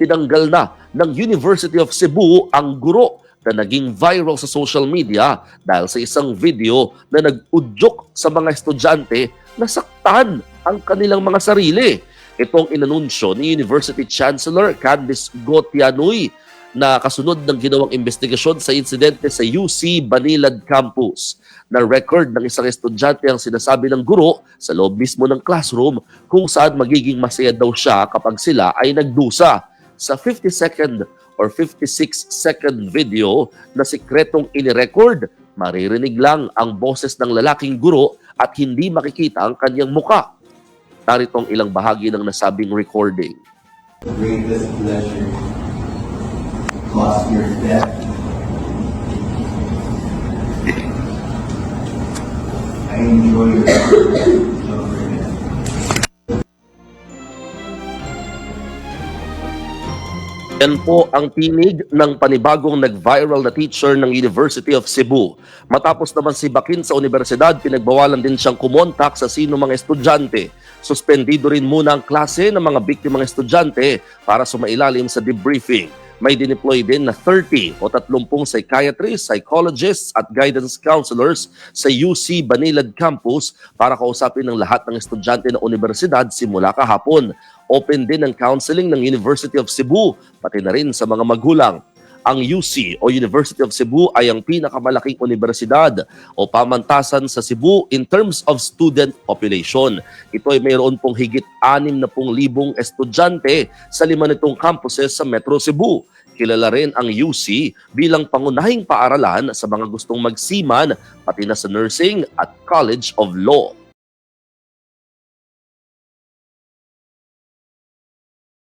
tinanggal na ng University of Cebu ang guro na naging viral sa social media dahil sa isang video na nag-udyok sa mga estudyante na saktan ang kanilang mga sarili. Itong inanunsyo ni University Chancellor Candice Gotianoy na kasunod ng ginawang investigasyon sa insidente sa UC Banilad Campus. Na record ng isang estudyante ang sinasabi ng guro sa loob mismo ng classroom kung saan magiging masaya daw siya kapag sila ay nagdusa. Sa 50-second or 56-second video na sikretong inirecord, maririnig lang ang boses ng lalaking guro at hindi makikita ang kanyang muka. Narito ang ilang bahagi ng nasabing recording. Greatest pleasure cause your death. I enjoy your Yan po ang tinig ng panibagong nag-viral na teacher ng University of Cebu. Matapos naman sibakin sa universidad, pinagbawalan din siyang kumontak sa sino mga estudyante. Suspendido rin muna ang klase ng mga biktimang estudyante para sumailalim sa debriefing. May dineploy din na 30 o 30 psychiatrists, psychologists at guidance counselors sa UC Banilad Campus para kausapin ng lahat ng estudyante ng universidad simula kahapon. Open din ang counseling ng University of Cebu, pati na rin sa mga magulang. Ang UC o University of Cebu ay ang pinakamalaking universidad o pamantasan sa Cebu in terms of student population. Ito ay mayroon pong higit 60,000 estudyante sa 5 nitong campuses sa Metro Cebu. Kilala rin ang UC bilang pangunahing paaralan sa mga gustong magsiman pati na sa nursing at College of Law.